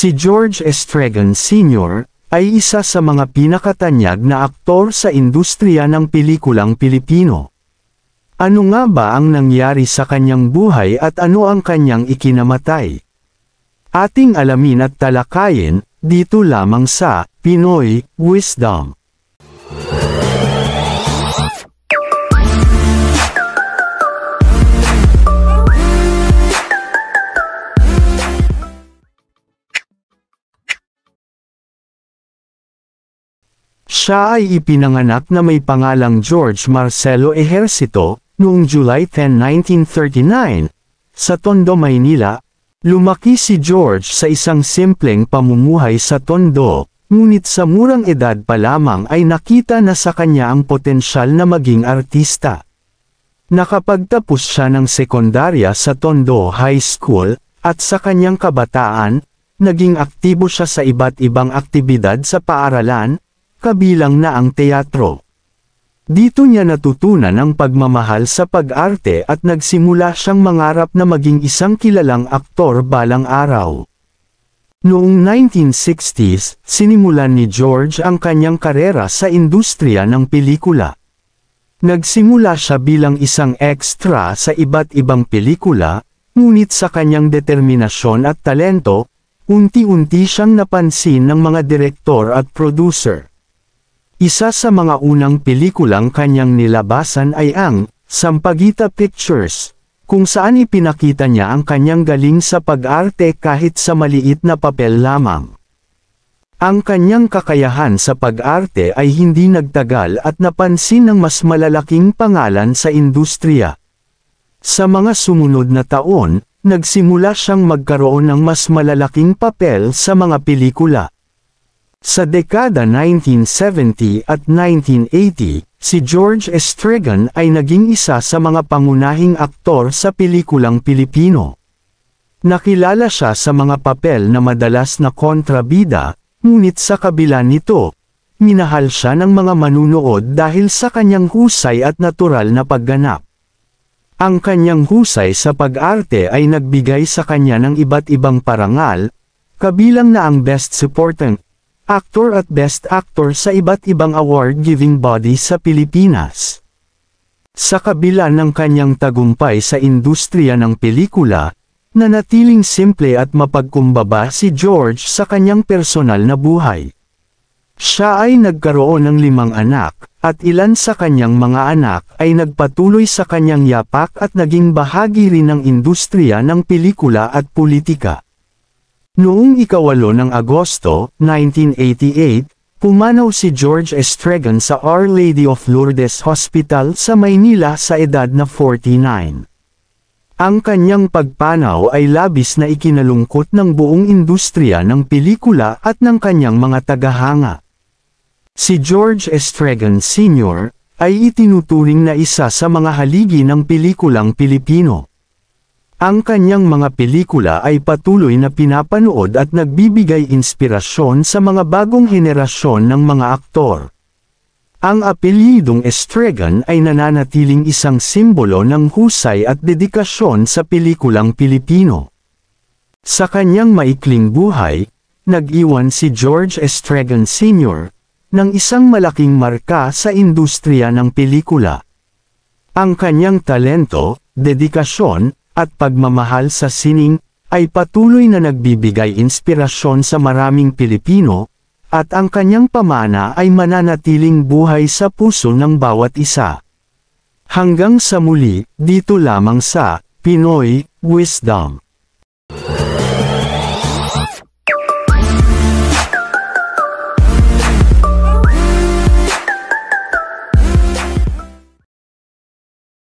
Si George Estregan Sr. ay isa sa mga pinakatanyag na aktor sa industriya ng pelikulang Pilipino. Ano nga ba ang nangyari sa kanyang buhay at ano ang kanyang ikinamatay? Ating alamin at talakayin, dito lamang sa Pinoy Wisdom. Siya ay ipinanganak na may pangalang George Marcelo Ejercito, noong July 10, 1939, sa Tondo, Maynila. Lumaki si George sa isang simpleng pamumuhay sa Tondo, ngunit sa murang edad pa lamang ay nakita na sa kanya ang potensyal na maging artista. Nakapagtapos siya ng sekondarya sa Tondo High School, at sa kanyang kabataan, naging aktibo siya sa iba't ibang aktibidad sa paaralan, kabilang na ang teatro. Dito niya natutunan ang pagmamahal sa pag-arte at nagsimula siyang mangarap na maging isang kilalang aktor balang araw. Noong 1960s, sinimulan ni George ang kanyang karera sa industriya ng pelikula. Nagsimula siya bilang isang extra sa iba't ibang pelikula, ngunit sa kanyang determinasyon at talento, unti-unti siyang napansin ng mga direktor at producer. Isa sa mga unang pelikulang kanyang nilabasan ay ang Sampaguita Pictures, kung saan ipinakita niya ang kanyang galing sa pag-arte kahit sa maliit na papel lamang. Ang kanyang kakayahan sa pag-arte ay hindi nagtagal at napansin ng mas malalaking pangalan sa industriya. Sa mga sumunod na taon, nagsimula siyang magkaroon ng mas malalaking papel sa mga pelikula. Sa dekada 1970 at 1980, si George Estregan ay naging isa sa mga pangunahing aktor sa pelikulang Pilipino. Nakilala siya sa mga papel na madalas na kontrabida, ngunit sa kabila nito, minahal siya ng mga manunood dahil sa kanyang husay at natural na pagganap. Ang kanyang husay sa pag-arte ay nagbigay sa kanya ng iba't ibang parangal, kabilang na ang Best Supporting Actor at Best Actor sa iba't ibang award-giving body sa Pilipinas. Sa kabila ng kanyang tagumpay sa industriya ng pelikula, nanatiling simple at mapagkumbaba si George sa kanyang personal na buhay. Siya ay nagkaroon ng 5 anak, at ilan sa kanyang mga anak ay nagpatuloy sa kanyang yapak at naging bahagi rin ng industriya ng pelikula at politika. Noong 8 ng Agosto, 1988, pumanaw si George Estregan sa Our Lady of Lourdes Hospital sa Maynila sa edad na 49. Ang kanyang pagpanaw ay labis na ikinalungkot ng buong industriya ng pelikula at ng kanyang mga tagahanga. Si George Estregan Sr. ay itinuturing na isa sa mga haligi ng pelikulang Pilipino. Ang kanyang mga pelikula ay patuloy na pinapanood at nagbibigay inspirasyon sa mga bagong henerasyon ng mga aktor. Ang apelyidong Estregan ay nananatiling isang simbolo ng husay at dedikasyon sa pelikulang Pilipino. Sa kanyang maikling buhay, nag-iwan si George Estregan Sr. ng isang malaking marka sa industriya ng pelikula. Ang kanyang talento, dedikasyon, at pagmamahal sa sining, ay patuloy na nagbibigay inspirasyon sa maraming Pilipino, at ang kanyang pamana ay mananatiling buhay sa puso ng bawat isa. Hanggang sa muli, dito lamang sa Pinoy Wisdom.